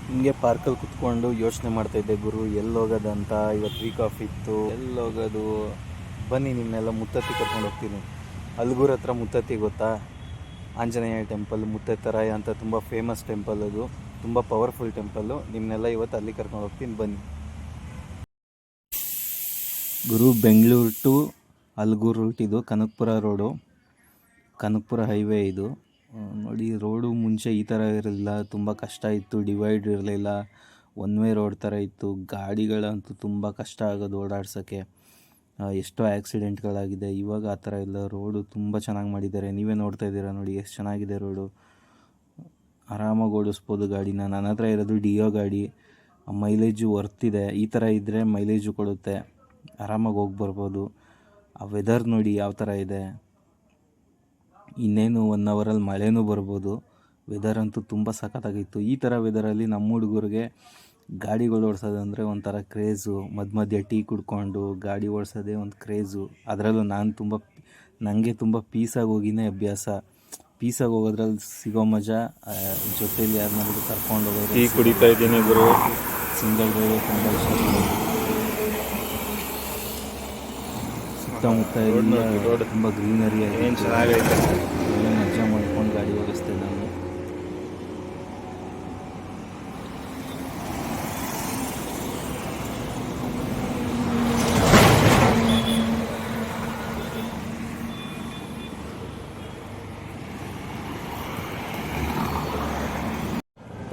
ಹಿಂಗೆ ಪಾರ್ಕಲ್ಲಿ ಕುತ್ಕೊಂಡು ಯೋಚನೆ ಮಾಡ್ತಾಯಿದ್ದೆ ಗುರು ಎಲ್ಲಿ ಹೋಗೋದಂತ. ಇವತ್ತು ವೀಕ್ ಆಫ್ ಇತ್ತು, ಎಲ್ಲಿ ಹೋಗೋದು. ಬನ್ನಿ ನಿಮ್ಮನ್ನೆಲ್ಲ ಮುತ್ತತ್ತಿ ಕರ್ಕೊಂಡು ಹೋಗ್ತೀನಿ. ಅಲ್ಗೂರ್ ಹತ್ರ ಮುತ್ತತ್ತಿ ಗೊತ್ತಾ? ಆಂಜನೇಯ ಟೆಂಪಲ್, ಮುತ್ತೈತರಾಯ ಅಂತ ತುಂಬ ಫೇಮಸ್ ಟೆಂಪಲ್. ಅದು ತುಂಬ ಪವರ್ಫುಲ್ ಟೆಂಪಲ್ಲು. ನಿಮ್ಮನ್ನೆಲ್ಲ ಇವತ್ತು ಅಲ್ಲಿ ಕರ್ಕೊಂಡು ಹೋಗ್ತೀನಿ, ಬನ್ನಿ ಗುರು. ಬೆಂಗಳೂರು ಟು ಅಲ್ಗೂರ್ ರೂಟ್ ಇದು. ಕನಕಪುರ ರೋಡು, ಕನಕಪುರ ಹೈವೇ ಇದು. ನೋಡಿ, ರೋಡು ಮುಂಚೆ ಈ ಥರ ಇರಲಿಲ್ಲ, ತುಂಬ ಕಷ್ಟ ಇತ್ತು. ಡಿವೈಡ್ ಇರಲಿಲ್ಲ, ಒನ್ ವೇ ರೋಡ್ ಥರ ಇತ್ತು. ಗಾಡಿಗಳಂತೂ ತುಂಬ ಕಷ್ಟ ಆಗೋದು ಓಡಾಡ್ಸೋಕ್ಕೆ. ಎಷ್ಟೋ ಆ್ಯಕ್ಸಿಡೆಂಟ್ಗಳಾಗಿದೆ. ಇವಾಗ ಆ ಥರ ಇಲ್ಲ, ರೋಡು ತುಂಬ ಚೆನ್ನಾಗಿ ಮಾಡಿದ್ದಾರೆ. ನೀವೇ ನೋಡ್ತಾ ಇದ್ದೀರಾ ನೋಡಿ ಎಷ್ಟು ಚೆನ್ನಾಗಿದೆ ರೋಡು. ಆರಾಮಾಗಿ ಓಡಿಸ್ಬೋದು ಗಾಡಿನ. ನನ್ನ ಹತ್ರ ಇರೋದು ಡಿಯೋ ಗಾಡಿ, ಮೈಲೇಜು ವರ್ತಿದೆ. ಈ ಥರ ಇದ್ದರೆ ಮೈಲೇಜು ಕೊಡುತ್ತೆ, ಆರಾಮಾಗಿ ಹೋಗಿ ಬರ್ಬೋದು. ಆ ವೆದರ್ ನೋಡಿ ಯಾವ ಥರ ಇದೆ. ಇನ್ನೇನು 1 ಅವರಲ್ಲಿ ಮಳೆನೂ ಬರ್ಬೋದು. ವೆದರ್ ಅಂತೂ ತುಂಬ ಸಖತ್ತಾಗಿತ್ತು. ಈ ಥರ ವೆದರಲ್ಲಿ ನಮ್ಮ ಹುಡುಗರಿಗೆ ಗಾಡಿಗಳು ಓಡಿಸೋದಂದರೆ ಒಂಥರ ಕ್ರೇಜು. ಮಧ್ಯೆ ಟೀ ಕುಡ್ಕೊಂಡು ಗಾಡಿ ಓಡಿಸೋದೇ ಒಂದು ಕ್ರೇಜು. ಅದರಲ್ಲೂ ನನಗೆ ತುಂಬ ಪೀಸಾಗಿ ಹೋಗಿನೇ ಅಭ್ಯಾಸ. ಪೀಸಾಗಿ ಹೋಗೋದ್ರಲ್ಲಿ ಸಿಗೋ ಮಜಾ ಜೊತೆಯಲ್ಲಿ ಯಾರನ್ನಾದ್ರೂ ಕರ್ಕೊಂಡು ಹೋಗೋದು. ಟೀ ಕುಡಿತಾ ಇದ್ದೀನಿ ಗುರು. ಸಿಂಗಲ್ ಡ್ರೈವರ್ ತುಂಬ ಇಷ್ಟ. ಸುತ್ತಮುತ್ತ ಎಲ್ಲ ತುಂಬ ಗ್ರೀನರಿ ಆಗಿದೆ, ಚೆನ್ನಾಗೈತೆ. ಮಜಾ ಮಾಡ್ಕೊಂಡು ಗಾಡಿ ಓಡಿಸ್ತೇನೆ ನಾನು.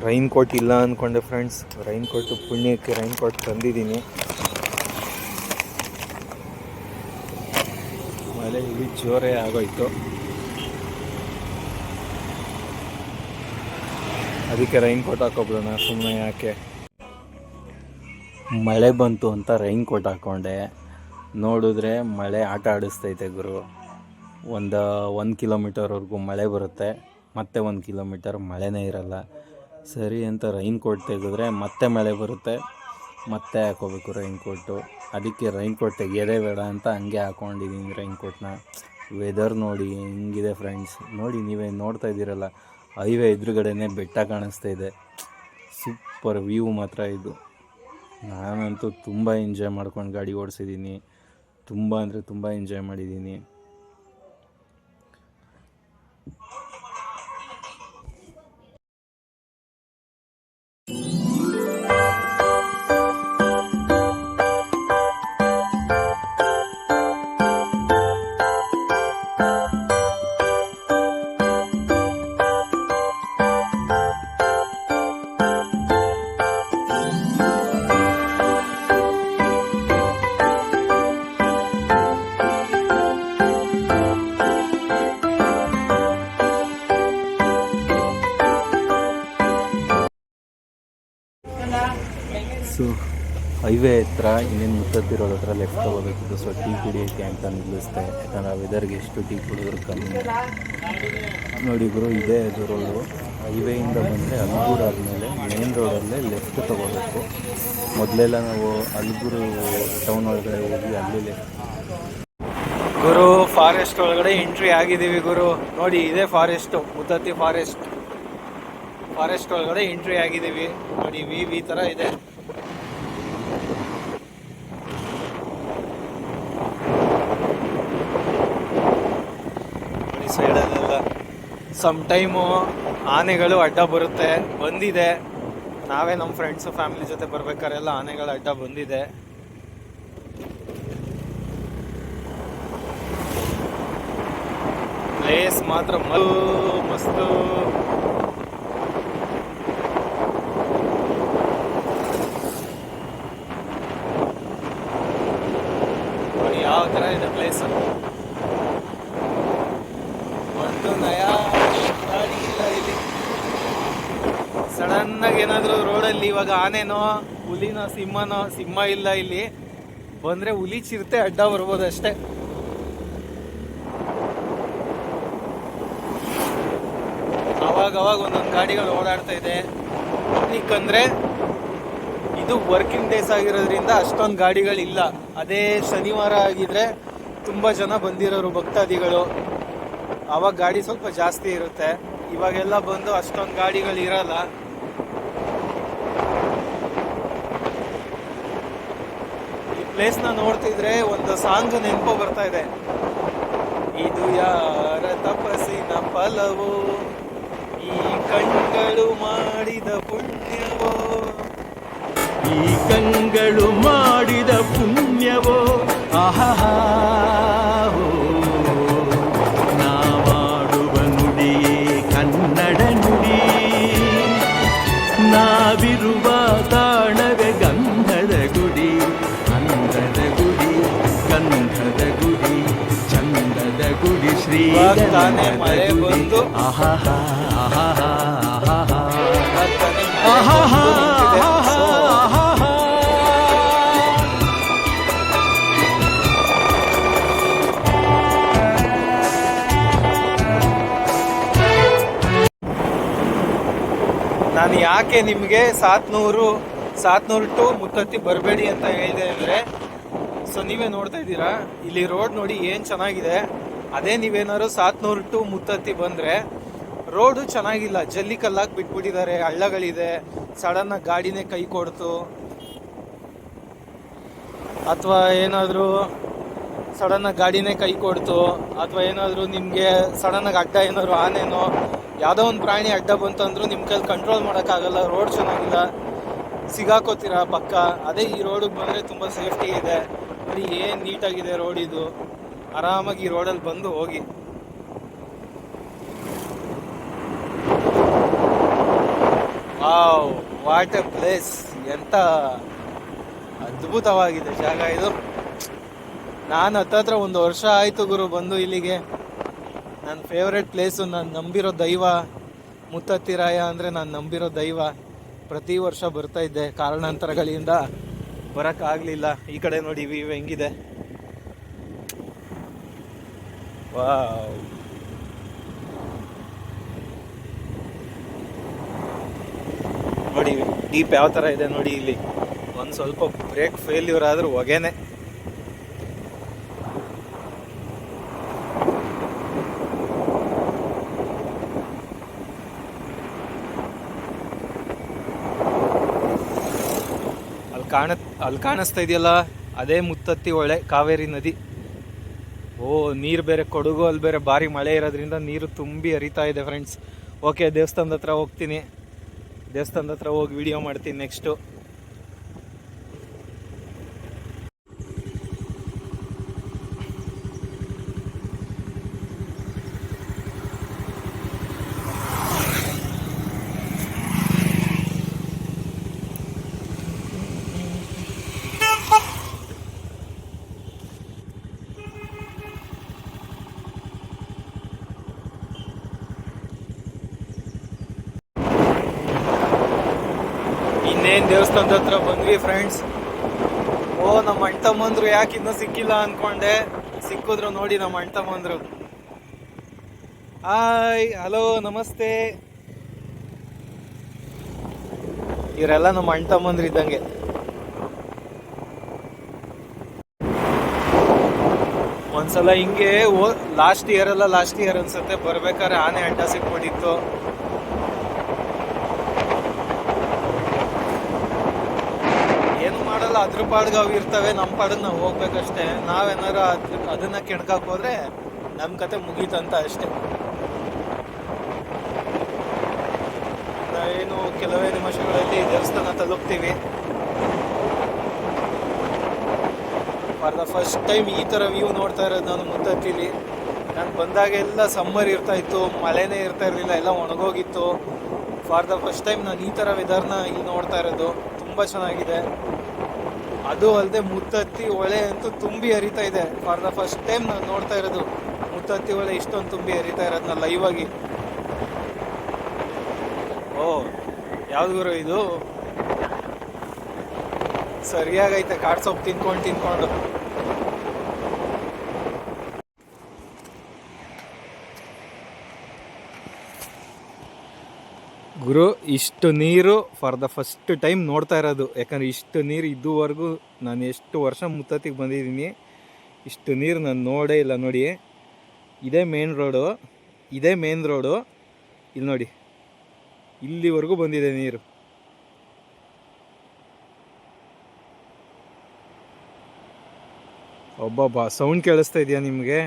ರೈನ್ ಕೋಟ್ ಇಲ್ಲ ಅಂದ್ಕೊಂಡೆ ಫ್ರೆಂಡ್ಸ್. ರೈನ್ ಕೋಟು ಪುಣ್ಯಕ್ಕೆ ರೈನ್ ಕೋಟ್ ತಂದಿದ್ದೀನಿ. ಮಳೆ ಇಲ್ಲಿ ಜೋರೇ ಆಗೋಯ್ತು, ಅದಕ್ಕೆ ರೈನ್ ಕೋಟ್ ಹಾಕೊಬಿಡೋಣ ಸುಮ್ಮನೆ ಯಾಕೆ. ಮಳೆ ಬಂತು ಅಂತ ರೈನ್ ಕೋಟ್ ಹಾಕ್ಕೊಂಡೆ. ನೋಡಿದ್ರೆ ಮಳೆ ಆಟ ಆಡಿಸ್ತೈತೆ ಗುರು. 1 ಕಿಲೋಮೀಟರ್ವರೆಗೂ ಮಳೆ ಬರುತ್ತೆ, ಮತ್ತೆ 1 ಕಿಲೋಮೀಟರ್ ಮಳೆನೇ ಇರಲ್ಲ. ಸರಿ ಅಂತ ರೈನ್ ಕೋಟ್ ತೆಗೆದ್ರೆ ಮತ್ತೆ ಮಳೆ ಬರುತ್ತೆ, ಮತ್ತೆ ಹಾಕೋಬೇಕು ರೈನ್ ಕೋಟು. ಅದಕ್ಕೆ ರೈನ್ ಕೋಟ್ ತೆಗಿಯೋದೇ ಬೇಡ ಅಂತ ಹಂಗೆ ಹಾಕ್ಕೊಂಡಿದ್ದೀನಿ ರೈನ್ ಕೋಟ್ನ. ವೆದರ್ ನೋಡಿ ಹಿಂಗಿದೆ ಫ್ರೆಂಡ್ಸ್. ನೋಡಿ, ನೀವೇ ನೋಡ್ತಾ ಇದ್ದೀರಲ್ಲ, ಹೈವೇ ಎದುರುಗಡೆನೇ ಬೆಟ್ಟ ಕಾಣಿಸ್ತಾ ಇದೆ. ಸೂಪರ್ ವ್ಯೂ ಮಾತ್ರ ಇದು. ನಾನಂತೂ ತುಂಬ ಎಂಜಾಯ್ ಮಾಡ್ಕೊಂಡು ಗಾಡಿ ಓಡಿಸಿದ್ದೀನಿ. ತುಂಬ ಅಂದರೆ ತುಂಬ ಎಂಜಾಯ್ ಮಾಡಿದ್ದೀನಿ. ಸೊ ಹೈವೇ ಹತ್ರ ಇನ್ನೇನು ಮುತ್ತತ್ತಿರೋದ್ರ ಹತ್ರ ಲೆಫ್ಟ್ ತೊಗೋಬೇಕಿತ್ತು. ಸೊ ಟೀ ಕುಡಿಯೋಕ್ಕೆ ಅಂತ ನಿಲ್ಲಿಸ್ತೆ, ಯಾಕಂದರೆ ಆ ವೆದರ್ಗೆ ಎಷ್ಟು ಟೀ ಕುಡಿದ್ರು ಕಮ್ಮಿ. ನೋಡಿ ಗುರು, ಇದೇ ಅದು ರೋಡು. ಹೈವೇಯಿಂದ ಬಂದರೆ ಅಲ್ಗೂರು ಆದಮೇಲೆ ಮೇನ್ ರೋಡಲ್ಲೇ ಲೆಫ್ಟ್ ತೊಗೋಬೇಕು. ಮೊದಲೆಲ್ಲ ನಾವು ಅಲ್ಗೂರು ಟೌನ್ ಒಳಗಡೆ ಹೋಗಿ ಅಲ್ಲಿ ಲೆಫ್ಟ್. ಗುರು, ಫಾರೆಸ್ಟ್ ಒಳಗಡೆ ಎಂಟ್ರಿ ಆಗಿದ್ದೀವಿ ಗುರು. ನೋಡಿ, ಇದೇ ಫಾರೆಸ್ಟು, ಮುತ್ತತ್ತಿ ಫಾರೆಸ್ಟ್ ಒಳಗಡೆ ಎಂಟ್ರಿ ಆಗಿದ್ದೀವಿ. ನೋಡಿ, ಈ ಥರ ಇದೆ. ಸೈಡಲ್ಲೆಲ್ಲ ಸಮ್ ಟೈಮು ಆನೆಗಳು ಅಡ್ಡ ಬಂದಿದೆ. ನಾವೇ ನಮ್ಮ ಫ್ರೆಂಡ್ಸು ಫ್ಯಾಮಿಲಿ ಜೊತೆ ಬರ್ಬೇಕಾರೆಲ್ಲ ಆನೆಗಳು ಅಡ್ಡ ಬಂದಿದೆ. ಪ್ಲೇಸ್ ಮಾತ್ರ ಮಸ್ತು. ಯಾವ ಥರ ಇದೆ ಪ್ಲೇಸ್. ಒಂದು ನಯ ಗಾಡಿ ಇಲ್ಲ ಇಲ್ಲಿ. ಸಡನ್ನಾಗಿ ಏನಾದರೂ ರೋಡಲ್ಲಿ ಇವಾಗ ಆನೆನೋ ಹುಲಿನೋ ಸಿಂಹ ಇಲ್ಲ ಇಲ್ಲಿ. ಬಂದರೆ ಹುಲಿ ಚಿರತೆ ಅಡ್ಡ ಬರ್ಬೋದು ಅಷ್ಟೇ. ಅವಾಗ ಒಂದೊಂದು ಗಾಡಿಗಳು ಓಡಾಡ್ತಾ ಇದೆ. ಯಾಕಂದರೆ ಇದು ವರ್ಕಿಂಗ್ ಡೇಸ್ ಆಗಿರೋದ್ರಿಂದ ಅಷ್ಟೊಂದು ಗಾಡಿಗಳಿಲ್ಲ. ಅದೇ ಶನಿವಾರ ಆಗಿದ್ರೆ ತುಂಬ ಜನ ಬಂದಿರೋರು ಭಕ್ತಾದಿಗಳು, ಆವಾಗ ಗಾಡಿ ಸ್ವಲ್ಪ ಜಾಸ್ತಿ ಇರುತ್ತೆ. ಇವಾಗೆಲ್ಲ ಬಂದು ಅಷ್ಟೊಂದು ಗಾಡಿಗಳು ಇರಲ್ಲ. ಈ ಪ್ಲೇಸ್ನ ನೋಡ್ತಿದ್ರೆ ಒಂದು ಸಾಂಗ್ ನೆನಪು ಬರ್ತಾ ಇದೆ. ಇದು ಯಾರ ತಪಸ್ಸಿನ ಫಲವೋ, ಈ ಕಣ್ಗಳು ಮಾಡಿದ ಪುಣ್ಯವೋ, ಈ ಕಂಗಳು ಮಾಡಿದ ಪುಣ್ಯವೋ, ಆಹಾ ನಾವಾಡುವ ನುಡಿಯೇ ಕನ್ನಡ ನುಡಿ, ನಾವಿರುವ ತಾಣವೇ ಗಂಧದ ಗುಡಿ, ಅಂಧದ ಗುಡಿ, ಗಂಧದ ಗುಡಿ, ಚಂದದ ಗುಡಿ, ಶ್ರೀ ತಾನೇ ಮಳೆ ಬಂದು ಆಹಾ ಆಹಾ ಆಹಾ ತಾನೇ ಮಳೆ ಬಂದು ನಿಂತಿದೆ. ನಾನು ಯಾಕೆ ನಿಮಗೆ 700 ಟು ಮುತ್ತತ್ತಿ ಬರಬೇಡಿ ಅಂತ ಹೇಳಿದೆ ಅಂದರೆ, ಸೊ ನೀವೇ ನೋಡ್ತಾ ಇದ್ದೀರಾ ಇಲ್ಲಿ ರೋಡ್ ನೋಡಿ ಏನು ಚೆನ್ನಾಗಿದೆ. ಅದೇ ನೀವೇನಾದ್ರು 700 ಟು ಮುತ್ತತ್ತಿ ಬಂದರೆ ರೋಡು ಚೆನ್ನಾಗಿಲ್ಲ, ಜಲ್ಲಿ ಕಲ್ಲಾಗಿ ಬಿಟ್ಬಿಟ್ಟಿದ್ದಾರೆ, ಹಳ್ಳಗಳಿದೆ, ಸಡನ್ನಾಗಿ ಗಾಡಿನೇ ಕೈ ಕೊಡ್ತು, ಅಥವಾ ಏನಾದರೂ ಸಡನ್ನಾಗಿ ಗಾಡಿನೇ ಕೈ ಕೊಡ್ತು, ಅಥವಾ ಏನಾದರೂ ನಿಮಗೆ ಸಡನ್ನಾಗಿ ಅಡ್ಡ ಏನಾದ್ರು ಆನೆನೋ ಯಾವುದೋ ಒಂದು ಪ್ರಾಣಿ ಅಡ್ಡ ಬಂತಂದ್ರೂ ನಿಮ್ಮ ಕೈಲಿ ಕಂಟ್ರೋಲ್ ಮಾಡೋಕ್ಕಾಗಲ್ಲ. ರೋಡ್ ಚೆನ್ನಾಗಿಲ್ಲ, ಸಿಗಾಕೋತೀರಾ ಪಕ್ಕ. ಅದೇ ಈ ರೋಡಿಗೆ ಬಂದರೆ ತುಂಬ ಸೇಫ್ಟಿ ಇದೆ. ನೋಡಿ ಏನು ನೀಟಾಗಿದೆ ರೋಡ್ ಇದು. ಆರಾಮಾಗಿ ಈ ರೋಡಲ್ಲಿ ಬಂದು ಹೋಗಿ. Wow, what A place! ಎಂಥ ಅದ್ಭುತವಾಗಿದೆ ಜಾಗ ಇದು. ನಾನು ಹತ್ತತ್ರ 1 ವರ್ಷ ಆಯಿತು ಗುರು ಬಂದು ಇಲ್ಲಿಗೆ. ನನ್ನ ಫೇವ್ರೆಟ್ ಪ್ಲೇಸು, ನಾನು ನಂಬಿರೋ ದೈವ ಮುತ್ತತ್ತಿರಾಯ ಅಂದರೆ ನಾನು ನಂಬಿರೋ ದೈವ. ಪ್ರತಿ ವರ್ಷ ಬರ್ತಾ ಇದ್ದೆ, ಕಾರಣಾಂತರಗಳಿಂದ ಬರೋಕ್ಕಾಗಲಿಲ್ಲ. ಈ ಕಡೆ ನೋಡಿ ವ್ಯೂ ಹೆಂಗಿದೆ. ವಾವ್, ನೋಡಿ ಡೀಪ್ ಯಾವ ಥರ ಇದೆ ನೋಡಿ ಇಲ್ಲಿ. ಒಂದು ಸ್ವಲ್ಪ ಬ್ರೇಕ್ ಫೇಲ್ಯೂರ್ ಆದರೂ ಹೊಗೆನೆ. ಅಲ್ಲಿ ಕಾಣಿಸ್ತಾ ಇದೆಯಲ್ಲ, ಅದೇ ಮುತ್ತತ್ತಿ ಹೊಳೆ, ಕಾವೇರಿ ನದಿ. ಓ, ನೀರು ಬೇರೆ ಕೊಡಗು ಅಲ್ಲಿ ಬೇರೆ ಭಾರಿ ಮಳೆ ಇರೋದ್ರಿಂದ ನೀರು ತುಂಬಿ ಹರಿತಾ ಇದೆ ಫ್ರೆಂಡ್ಸ್. ಓಕೆ, ದೇವಸ್ಥಾನದ ಹತ್ರ ಹೋಗ್ತೀನಿ. ದೇವಸ್ಥಾನದ ಹತ್ರ ಹೋಗಿ ವಿಡಿಯೋ ಮಾಡ್ತೀನಿ ನೆಕ್ಸ್ಟು. ಇನ್ನೇನು ದೇವಸ್ಥಾನದ ಹತ್ರ ಬಂದ್ವಿ ಫ್ರೆಂಡ್ಸ್. ಓ, ನಮ್ಮ ಅಣ್ತಮ್ಮಂದ್ರು ಯಾಕೆ ಇನ್ನೂ ಸಿಕ್ಕಿಲ್ಲ ಅಂದ್ಕೊಂಡೆ. ಸಿಕ್ಕಿದ್ರು ನೋಡಿ ನಮ್ಮ ಅಣ್ತಮ್ಮಂದ್ರು. ಹಾಯ್, ಹಲೋ, ನಮಸ್ತೆ. ಇವರೆಲ್ಲ ನಮ್ಮ ಅಣ್ತಮ್ಮಂದ್ರು ಇದ್ದಂಗೆ. ಒಂದ್ಸಲ ಹಿಂಗೆ ಲಾಸ್ಟ್ ಇಯರ್ ಅನ್ಸುತ್ತೆ, ಬರ್ಬೇಕಾದ್ರೆ ಆನೆ ಅಡ್ಡ ಸಿಕ್ಬಿಟ್ಟಿತ್ತು. ಏನು ಮಾಡಲ್ಲ, ಅದ್ರ ಪಾಡ್ಗೆ ಅವು ಇರ್ತವೆ, ನಮ್ಮ ಪಾಡಿಗೆ ನಾವು ಹೋಗ್ಬೇಕಷ್ಟೇ. ನಾವೇನಾರು ಅದನ್ನ ಕೆಣ್ಕಕ್ಕೆ ಹೋದ್ರೆ ನಮ್ಮ ಕತೆ ಮುಗೀತಂತ ಅಷ್ಟೇ. ನಾವೇನು ಕೆಲವೇ ನಿಮಿಷಗಳಲ್ಲಿ ದೇವಸ್ಥಾನ ತಲುಪ್ತೀವಿ. ಫಾರ್ ದ ಫಸ್ಟ್ ಟೈಮ್ ಈ ಥರ ವ್ಯೂ ನೋಡ್ತಾ ಇರೋದು ನಾನು ಮುತ್ತತ್ತಿಲಿ. ನಾನು ಬಂದಾಗೆಲ್ಲ ಸಮ್ಮರ್ ಇರ್ತಾ ಇತ್ತು, ಮಳೆನೇ ಇರ್ತಾ ಇರಲಿಲ್ಲ, ಎಲ್ಲ ಒಣಗೋಗಿತ್ತು. ಫಾರ್ ದ ಫಸ್ಟ್ ಟೈಮ್ ನಾನು ಈ ಥರ ವೆದರ್ನ ಇಲ್ಲಿ ನೋಡ್ತಾ ಇರೋದು. ತುಂಬ ಚೆನ್ನಾಗಿದೆ. ಅದು ಅಲ್ಲದೆ ಮುತ್ತತ್ತಿ ಹೊಳೆ ಅಂತೂ ತುಂಬಿ ಹರಿತಾ ಇದೆ. ಫಾರ್ ದ ಫಸ್ಟ್ ಟೈಮ್ ನಾನು ನೋಡ್ತಾ ಇರೋದು ಮುತ್ತತ್ತಿ ಹೊಳೆ ಇಷ್ಟೊಂದು ತುಂಬಿ ಹರಿತಾ ಇರೋದನ್ನ ಲೈವ್ ಆಗಿ. ಓ, ಯಾವ್ದು ಗುರು ಇದು? ಸರಿಯಾಗೈತೆ, ಕಾಡ್ಸೊಪ್ಪು ತಿನ್ಕೊಂಡು ಗುರು. ಇಷ್ಟು ನೀರು ಫಾರ್ ದ ಫಸ್ಟ್ ಟೈಮ್ ನೋಡ್ತಾ ಇರೋದು. ಯಾಕಂದರೆ ಇಷ್ಟು ನೀರು ಇದುವರೆಗೂ ನಾನು ಎಷ್ಟು ವರ್ಷ ಮುತ್ತತ್ತಿಗೆ ಬಂದಿದ್ದೀನಿ, ಇಷ್ಟು ನೀರು ನಾನು ನೋಡೇ ಇಲ್ಲ. ನೋಡಿ, ಇದೇ ಮೇನ್ ರೋಡು, ಇಲ್ಲಿ ನೋಡಿ, ಇಲ್ಲಿವರೆಗೂ ಬಂದಿದೆ ನೀರು. ಒಬ್ಬೊಬ್ಬ ಸೌಂಡ್ ಕೇಳಿಸ್ತಾ ಇದೆಯಾ ನಿಮಗೆ?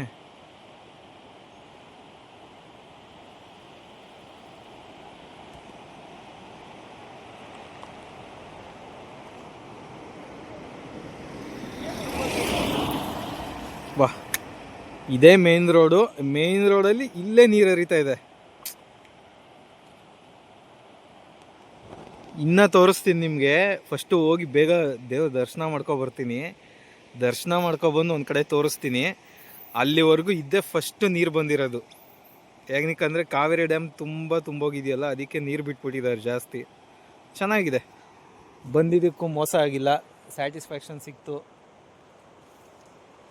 ವಾ, ಇದೇ ಮೇನ್ ರೋಡು. ಮೇನ್ ರೋಡಲ್ಲಿ ಇಲ್ಲೇ ನೀರು ಹರಿತಾ ಇದೆ. ಇನ್ನು ತೋರಿಸ್ತೀನಿ ನಿಮಗೆ. ಫಸ್ಟು ಹೋಗಿ ಬೇಗ ದೇವ್ರ ದರ್ಶನ ಬರ್ತೀನಿ. ದರ್ಶನ ಮಾಡ್ಕೊಬಂದು ಒಂದು ಕಡೆ ತೋರಿಸ್ತೀನಿ. ಅಲ್ಲಿವರೆಗೂ ಇದ್ದೇ ಫಸ್ಟು ನೀರು ಬಂದಿರೋದು. ಯಾಕಂದರೆ ಕಾವೇರಿ ಡ್ಯಾಮ್ ತುಂಬ ತುಂಬೋಗಿದೆಯಲ್ಲ, ಅದಕ್ಕೆ ನೀರು ಬಿಟ್ಬಿಟ್ಟಿದ್ದಾರೆ ಜಾಸ್ತಿ. ಚೆನ್ನಾಗಿದೆ, ಬಂದಿದ್ದಕ್ಕೂ ಮೋಸ ಆಗಿಲ್ಲ. ಸ್ಯಾಟಿಸ್ಫ್ಯಾಕ್ಷನ್ ಸಿಕ್ತು,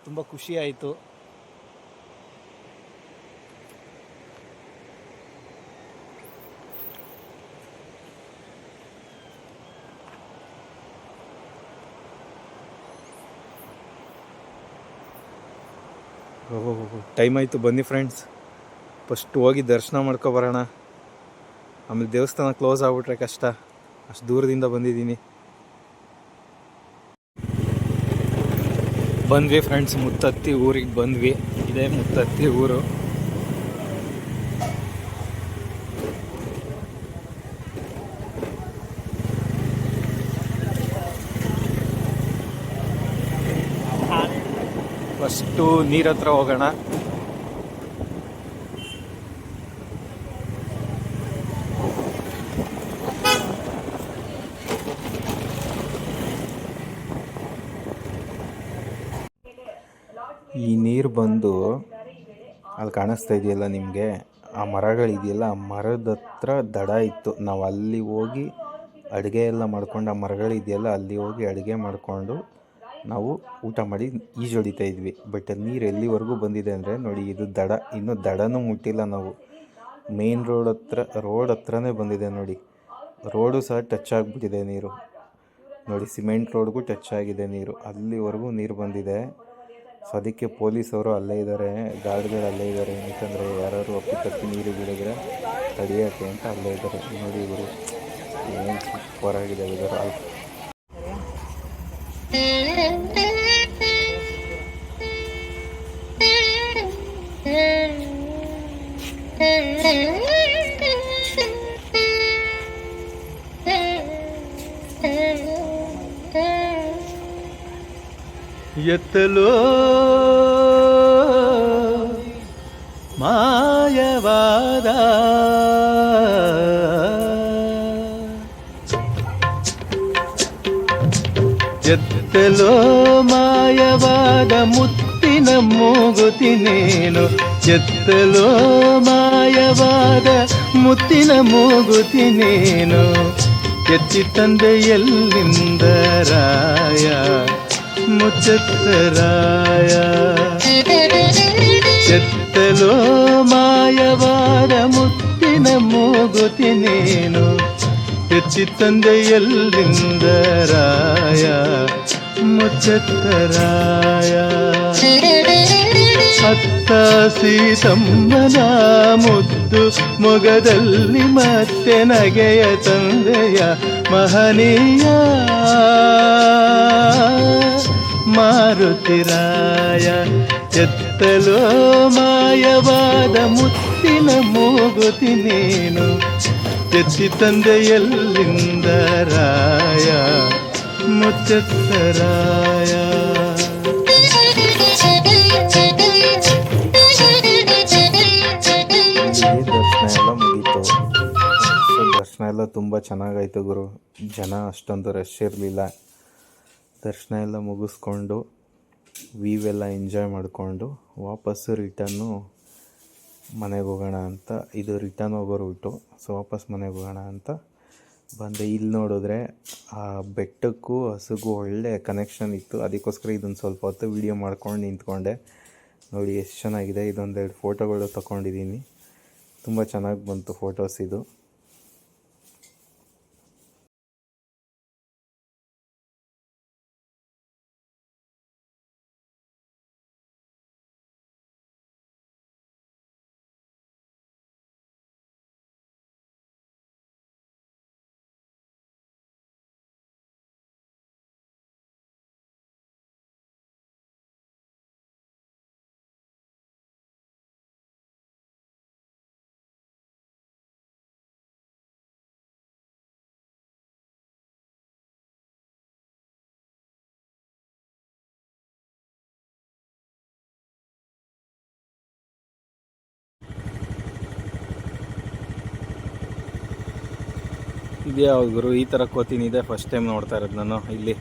ತುಂಬ ಖುಷಿ ಆಯಿತು. ಟೈಮ್ ಆಯಿತು, ಬನ್ನಿ ಫ್ರೆಂಡ್ಸ್. ಫಸ್ಟ್ ಹೋಗಿ ದರ್ಶನ ಬರೋಣ. ಆಮೇಲೆ ದೇವಸ್ಥಾನ ಕ್ಲೋಸ್ ಆಗ್ಬಿಟ್ರೆ ಕಷ್ಟ, ಅಷ್ಟು ದೂರದಿಂದ ಬಂದಿದ್ದೀನಿ. ಬಂದ್ವಿ ಫ್ರೆಂಡ್ಸ್, ಮುತ್ತತ್ತಿ ಊರಿಗೆ ಬಂದ್ವಿ. ಇದೇ ಮುತ್ತತ್ತಿ ಊರು. ಫಸ್ಟು ನೀರ ಹತ್ರ ಹೋಗೋಣ. ಈ ನೀರು ಬಂದು ಅಲ್ಲಿ ಕಾಣಿಸ್ತಾ ಇದೆಯಲ್ಲ ನಿಮಗೆ, ಆ ಮರಗಳಿದೆಯಲ್ಲ, ಆ ಮರದ ಹತ್ರ ದಡ ಇತ್ತು. ನಾವು ಅಲ್ಲಿ ಹೋಗಿ ಅಡುಗೆ ಎಲ್ಲ ಮಾಡ್ಕೊಂಡು, ಆ ಮರಗಳಿದೆಯಲ್ಲ ಅಲ್ಲಿ ಹೋಗಿ ಅಡುಗೆ ಮಾಡಿಕೊಂಡು ನಾವು ಊಟ ಮಾಡಿ ಈಜೊಡಿತಾ ಇದ್ವಿ. ಬಟ್ ನೀರು ಎಲ್ಲಿವರೆಗೂ ಬಂದಿದೆ ಅಂದರೆ ನೋಡಿ, ಇದು ದಡ. ಇನ್ನೂ ದಡನೂ ಮುಟ್ಟಿಲ್ಲ ನಾವು. ಮೇನ್ ರೋಡ್ ಹತ್ರನೇ ಬಂದಿದೆ ನೋಡಿ. ರೋಡು ಸಹ ಟಚ್ ಆಗಿಬಿಟ್ಟಿದೆ ನೀರು ನೋಡಿ. ಸಿಮೆಂಟ್ ರೋಡ್ಗೂ ಟಚ್ ಆಗಿದೆ ನೀರು. ಅಲ್ಲಿವರೆಗೂ ನೀರು ಬಂದಿದೆ. ಸೊ ಅದಕ್ಕೆ ಪೊಲೀಸವರು ಅಲ್ಲೇ ಇದ್ದಾರೆ, ಗಾರ್ಡ್ಗಳು ಅಲ್ಲೇ ಇದ್ದಾರೆ. ಯಾಕಂದರೆ ಯಾರು ಅಪ್ಪಿತಪ್ಪಿ ನೀರು ಬಿಡಿದ್ರೆ ತಡೆಯೋಕ್ಕೆ ಅಂತ ಅಲ್ಲೇ ಇದ್ದಾರೆ ನೋಡಿ. ಇವರು ಏನು ಸೂಪರಾಗಿದೆ ಇದರ. ಎತ್ತಲೋ ಮಾಯವಾದ ಎತ್ತಲೋ ಮಾಯವಾದ ಮುತ್ತಿನ ಮೂಗುತಿ ನೀನು. ಎತ್ತಲೋ ಮಾಯವಾದ ಮುತ್ತಿನ ಮೂಗುತಿ ನೀನು. ಎತ್ತಿ ತಂದೆ ಎಲ್ಲಿಂದ ರಾಯ ಮುಚ್ಚತ್ತರಾಯ. ಎತ್ತಲೋ ಮಾಯವಾದ ಮುತ್ತಿನ ಮೂಗುತಿ ನೀನು. ಎತ್ತಿ ತಂದೆ ಎಲ್ಲಿಂದ ರಾಯ ಮುಚ್ಚತ್ತರಾಯ. ಅತ್ತ ಸೀತಮ್ಮನ ಮುದ್ದು ಮೊಗದಲ್ಲಿ ಮತ್ತೆ ನಗೆಯ ತಂದೆಯ ಮಹನೀಯ ಮಾರುತಿರಾಯ. ಎತ್ತಲೋ ಮಾಯವಾದ ಮುತ್ತಿನ ಮೂಗುತಿ ನೀನು. ಎತ್ತಿ ತಂದೆ ಎಲ್ಲಿಂದ ರಾಯ ಮುಚ್ಚತ್ತರಾಯ. ದರ್ಶನ ಎಲ್ಲ ಮುಗೀತು. ಸೊ ದರ್ಶನ ಎಲ್ಲ ತುಂಬ ಚೆನ್ನಾಗಾಯ್ತು ಗುರು. ಜನ ಅಷ್ಟೊಂದು ರಶ್ ಇರಲಿಲ್ಲ. ದರ್ಶನ ಎಲ್ಲ ಮುಗಿಸ್ಕೊಂಡು ವ್ಯೂವೆಲ್ಲ ಎಂಜಾಯ್ ಮಾಡಿಕೊಂಡು ವಾಪಸ್ಸು ರಿಟರ್ನು ಮನೆಗೆ ಹೋಗೋಣ ಅಂತ. ಇದು ರಿಟರ್ನ್ ಹೋಗೋ ರೂಟು. ಸೊ ವಾಪಸ್ ಮನೆಗೆ ಹೋಗೋಣ ಅಂತ ಬಂದೆ. ಇಲ್ಲಿ ನೋಡಿದ್ರೆ ಆ ಬೆಟ್ಟಕ್ಕೂ ಹಸುಗೂ ಒಳ್ಳೆ ಕನೆಕ್ಷನ್ ಇತ್ತು. ಅದಕ್ಕೋಸ್ಕರ ಇದೊಂದು ಸ್ವಲ್ಪ ಹೊತ್ತು ವೀಡಿಯೋ ಮಾಡ್ಕೊಂಡು ನಿಂತ್ಕೊಂಡೆ. ನೋಡಿ ಎಷ್ಟು ಚೆನ್ನಾಗಿದೆ. ಇದೊಂದೆರಡು ಫೋಟೋಗಳು ತೊಗೊಂಡಿದ್ದೀನಿ. ತುಂಬ ಚೆನ್ನಾಗಿ ಬಂತು ಫೋಟೋಸ್ ಇದು. ಇದೇ ಗುರು, ಈ ಥರ ಕೋತಿನಿದೆ, ಫಸ್ಟ್ ಟೈಮ್ ನೋಡ್ತಾ ಇರೋದು ನಾನು ಇಲ್ಲಿ.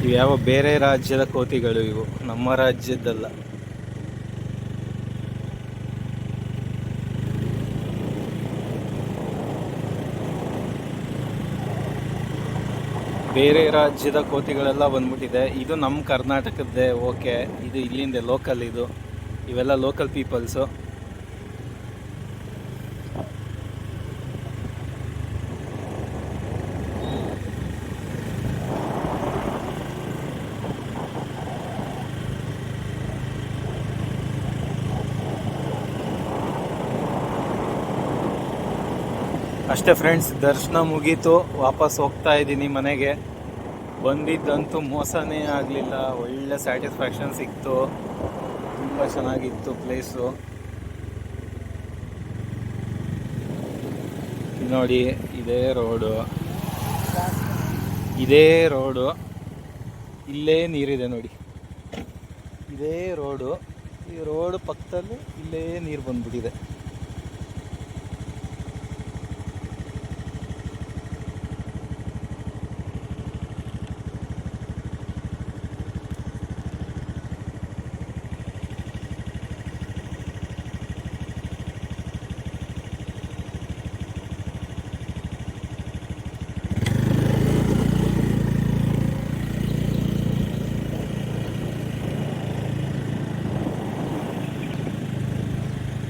ಇವು ಯಾವ ಬೇರೆ ರಾಜ್ಯದ ಕೋತಿಗಳು ಇವು, ನಮ್ಮ ರಾಜ್ಯದ್ದಲ್ಲ. ಬೇರೆ ರಾಜ್ಯದ ಕೋತಿಗಳೆಲ್ಲ ಬಂದ್ಬಿಟ್ಟಿದೆ. ಇದು ನಮ್ಮ ಕರ್ನಾಟಕದ್ದೇ, ಓಕೆ, ಇದು ಇಲ್ಲಿಂದ ಲೋಕಲ್, ಇವೆಲ್ಲ ಲೋಕಲ್ ಪೀಪಲ್ಸು. ಅಷ್ಟೇ ಫ್ರೆಂಡ್ಸ್, ದರ್ಶನ ಮುಗೀತು, ವಾಪಸ್ ಹೋಗ್ತಾ ಇದ್ದೀನಿ ಮನೆಗೆ. ಬಂದಿದ್ದಂತೂ ಮೋಸನೇ ಆಗಲಿಲ್ಲ, ಒಳ್ಳೆ ಸ್ಯಾಟಿಸ್ಫ್ಯಾಕ್ಷನ್ ಸಿಕ್ತು, ತುಂಬ ಚೆನ್ನಾಗಿತ್ತು ಪ್ಲೇಸು. ನೋಡಿ, ಇದೇ ರೋಡು, ಇಲ್ಲೇ ನೀರಿದೆ ನೋಡಿ, ಇದೇ ರೋಡು, ಈ ರೋಡ್ ಪಕ್ಕದಲ್ಲಿ ಇಲ್ಲೇ ನೀರು ಬಂದ್ಬಿಟ್ಟಿದೆ.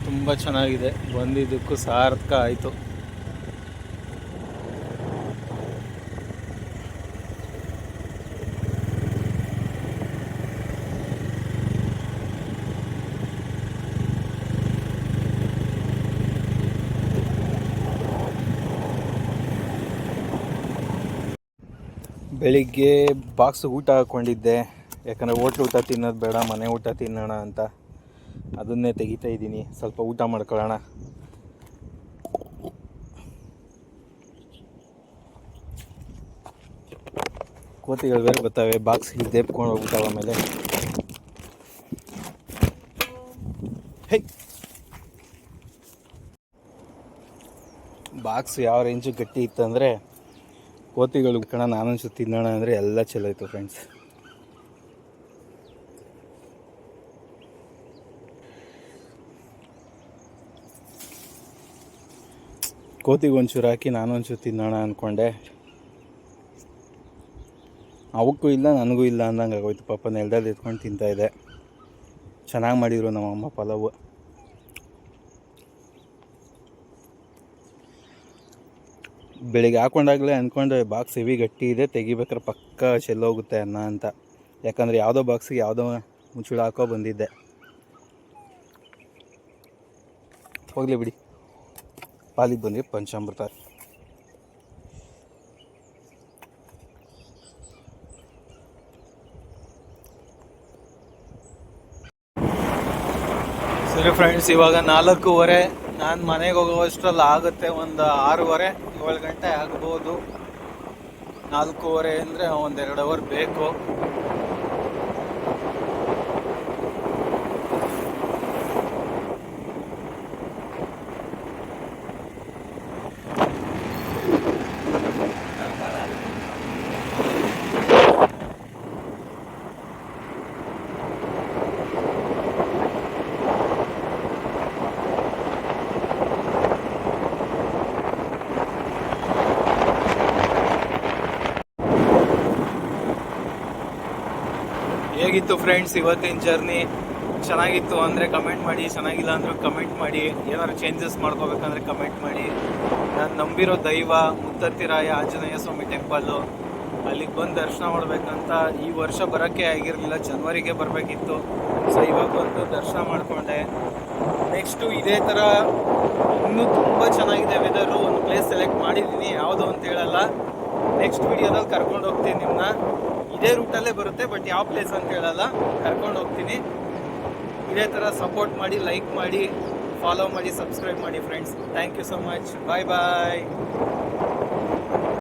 ತುಂಬ ಚೆನ್ನಾಗಿದೆ, ಬಂದಿದ್ದಕ್ಕೂ ಸಾರ್ಥಕ ಆಯಿತು. ಬೆಳಿಗ್ಗೆ ಬಾಕ್ಸ್ ಊಟ ಹಾಕ್ಕೊಂಡಿದ್ದೆ, ಯಾಕಂದರೆ ಹೋಟ್ಲ್ ಊಟ ತಿನ್ನೋದು ಬೇಡ, ಮನೆ ಊಟ ತಿನ್ನೋಣ ಅಂತ. ಅದನ್ನೇ ತೆಗಿತಾ ಇದ್ದೀನಿ, ಸ್ವಲ್ಪ ಊಟ ಮಾಡ್ಕೊಳ್ಳೋಣ. ಕೋತಿಗಳು ಬೇರೆ ಬರ್ತವೆ, ಬಾಕ್ಸ್ ದೇಪ್ಕೊಂಡು ಹೋಗ್ಬಿಟ್ಟವ ಆಮೇಲೆ. ಹೇ, ಬಾಕ್ಸ್ ಯಾವ ರೇಂಜು ಗಟ್ಟಿ ಇತ್ತಂದರೆ ಕೋತಿಗಳು ನಾನೊಂಚು ತಿನ್ನೋಣ ಅಂದರೆ ಎಲ್ಲ ಚಲೋ ಇತ್ತು ಫ್ರೆಂಡ್ಸ್. ಕೋತಿಗೆ ಒಂಚೂರು ಹಾಕಿ ನಾನೊಂಚೂರು ತಿನ್ನೋಣ ಅಂದ್ಕೊಂಡೆ, ಅವಕ್ಕೂ ಇಲ್ಲ ನನಗೂ ಇಲ್ಲ ಅಂದಂಗೆ ಆಗೋಯ್ತು. ಪಾಪ ನೆಲದಲ್ಲಿ ಎತ್ಕೊಂಡು ತಿಂತಾಯಿದ್ದೆ. ಚೆನ್ನಾಗಿ ಮಾಡಿದರು ನಮ್ಮಮ್ಮ ಪಲಾವು. ಬೆಳಿಗ್ಗೆ ಹಾಕೊಂಡಾಗಲೇ ಅಂದ್ಕೊಂಡೆ ಬಾಕ್ಸ್ ಹೆವಿ ಗಟ್ಟಿ ಇದೆ, ತೆಗಿಬೇಕಾದ್ರೆ ಪಕ್ಕ ಚೆಲ್ಲೋಗುತ್ತೆ ಅನ್ನ ಅಂತ. ಯಾಕಂದರೆ ಯಾವುದೋ ಬಾಕ್ಸಿಗೆ ಯಾವುದೋ ಮುಚ್ಚಳ ಹಾಕೋ ಬಂದಿದ್ದೆ. ಹೋಗಲಿ ಬಿಡಿ, ಪಾಲಿಗೆ ಬಂದರೆ ಪಂಚಾಮೃತ. ಸರಿ ಫ್ರೆಂಡ್ಸ್, ಇವಾಗ 4:15. ನಾನು ಮನೆಗೆ ಹೋಗೋಷ್ಟರಲ್ಲಿ ಆಗುತ್ತೆ ಒಂದು 6:30-7 ಗಂಟೆ ಆಗ್ಬೋದು. 4:15 ಅಂದರೆ 1-2 ಅವರ್ ಬೇಕು. ಹೇಗಿತ್ತು ಫ್ರೆಂಡ್ಸ್ ಇವತ್ತಿನ ಜರ್ನಿ? ಚೆನ್ನಾಗಿತ್ತು ಅಂದರೆ ಕಮೆಂಟ್ ಮಾಡಿ, ಚೆನ್ನಾಗಿಲ್ಲ ಅಂದರೂ ಕಮೆಂಟ್ ಮಾಡಿ. ಏನಾದ್ರು ಚೇಂಜಸ್ ಮಾಡ್ಕೋಬೇಕಂದ್ರೆ ಕಮೆಂಟ್ ಮಾಡಿ. ನಾನು ನಂಬಿರೋ ದೈವ ಮುತ್ತತ್ತಿರಾಯ ಆಂಜನೇಯ ಸ್ವಾಮಿ ಟೆಂಪಲ್ಲು, ಅಲ್ಲಿಗೆ ಬಂದು ದರ್ಶನ ಮಾಡಬೇಕಂತ ಈ ವರ್ಷ ಬರೋಕ್ಕೆ ಆಗಿರಲಿಲ್ಲ, ಜನವರಿಗೆ ಬರಬೇಕಿತ್ತು. ಸೊ ಇವಾಗ ಬಂದು ದರ್ಶನ ಮಾಡಿಕೊಂಡೆ. ನೆಕ್ಸ್ಟು ಇದೇ ಥರ ಇನ್ನೂ ತುಂಬ ಚೆನ್ನಾಗಿದೆ ವೆದರು. ಒಂದು ಪ್ಲೇಸ್ ಸೆಲೆಕ್ಟ್ ಮಾಡಿದ್ದೀನಿ, ಯಾವುದು ಅಂತ ಹೇಳಲ್ಲ. ನೆಕ್ಸ್ಟ್ ವಿಡಿಯೋದಲ್ಲಿ ಕರ್ಕೊಂಡು ಹೋಗ್ತೀನಿ ನಿಮ್ಮನ್ನ. ಇದೇ ರೂಟಲ್ಲೇ ಬರುತ್ತೆ, ಬಟ್ ಯಾವ ಪ್ಲೇಸ್ ಅಂತ ಹೇಳಲ್ಲ, ಕರ್ಕೊಂಡು ಹೋಗ್ತೀನಿ. ಇದೇ ಥರ ಸಪೋರ್ಟ್ ಮಾಡಿ, ಲೈಕ್ ಮಾಡಿ, ಫಾಲೋ ಮಾಡಿ, ಸಬ್ಸ್ಕ್ರೈಬ್ ಮಾಡಿ friends. Thank you so much. Bye bye.